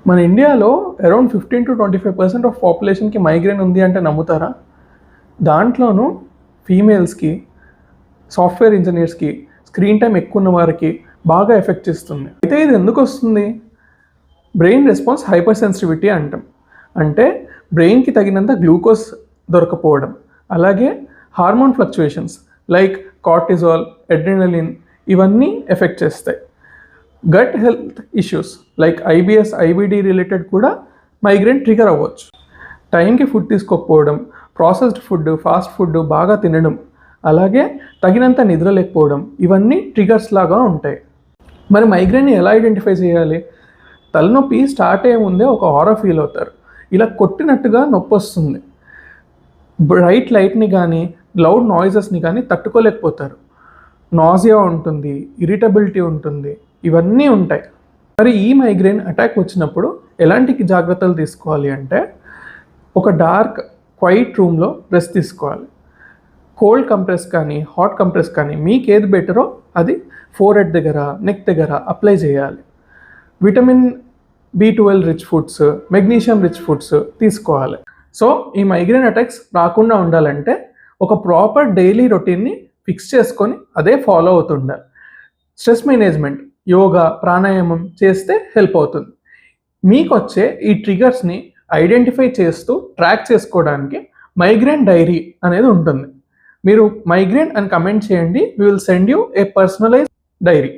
మన ఇండియాలో around 15-25% of పాపులేషన్కి migraine ఉంది అంటే నమ్ముతారా? దాంట్లోనూ ఫీమేల్స్కి, సాఫ్ట్వేర్ ఇంజనీర్స్కి, స్క్రీన్ టైం ఎక్కువ ఉన్న వారికి బాగా ఎఫెక్ట్ చేస్తుంది. అయితే ఇది ఎందుకు వస్తుంది? బ్రెయిన్ రెస్పాన్స్ హైపర్ సెన్సిటివిటీ అంటాం. అంటే బ్రెయిన్కి తగినంత గ్లూకోజ్ దొరకపోవడం, అలాగే hormone fluctuations like cortisol, adrenaline ఇవన్నీ ఎఫెక్ట్ చేస్తాయి. Gut health issues like IBS, IBD related కూడా మైగ్రేన్ ట్రిగర్ అవ్వచ్చు. టైంకి ఫుడ్ తీసుకోకపోవడం, ప్రాసెస్డ్ ఫుడ్, ఫాస్ట్ ఫుడ్ బాగా తినడం, అలాగే తగినంత నిద్ర లేకపోవడం ఇవన్నీ ట్రిగర్స్ లాగా ఉంటాయి. మరి మైగ్రేన్ని ఎలా ఐడెంటిఫై చేయాలి? తలనొప్పి స్టార్ట్ అయ్యే ముందే ఒక ఆరా ఫీల్ అవుతారు. ఇలా కొట్టినట్టుగా నొప్పి వస్తుంది. బ్రైట్ లైట్ని కానీ లౌడ్ నాయిజెస్ని కానీ తట్టుకోలేకపోతారు. నాజియా ఉంటుంది, ఇరిటబిలిటీ ఉంటుంది, ఇవన్నీ ఉంటాయి. మరి ఈ మైగ్రేన్ అటాక్ వచ్చినప్పుడు ఎలాంటి జాగ్రత్తలు తీసుకోవాలి అంటే, ఒక డార్క్ క్వైట్ రూమ్లో రెస్ట్ తీసుకోవాలి. కోల్డ్ కంప్రెస్ కానీ హాట్ కంప్రెస్ కానీ మీకు ఏది బెటరో అది ఫోర్హెడ్ దగ్గర, నెక్ దగ్గర అప్లై చేయాలి. Vitamin B12 rich foods, magnesium rich foods తీసుకోవాలి. సో ఈ మైగ్రేన్ అటాక్స్ రాకుండా ఉండాలంటే ఒక ప్రాపర్ డైలీ రొటీన్ని ఫిక్స్ చేసుకొని అదే ఫాలో అవుతుండాలి. స్ట్రెస్ మేనేజ్మెంట్, యోగా, ప్రాణాయామం చేస్తే హెల్ప్ అవుతుంది. మీకు వచ్చే ఈ ట్రిగర్స్ని ఐడెంటిఫై చేస్తూ ట్రాక్ చేసుకోవడానికి మైగ్రేన్ డైరీ అనేది ఉంటుంది. మీరు మైగ్రేన్ అని కమెంట్ చేయండి, we will send you a personalized diary.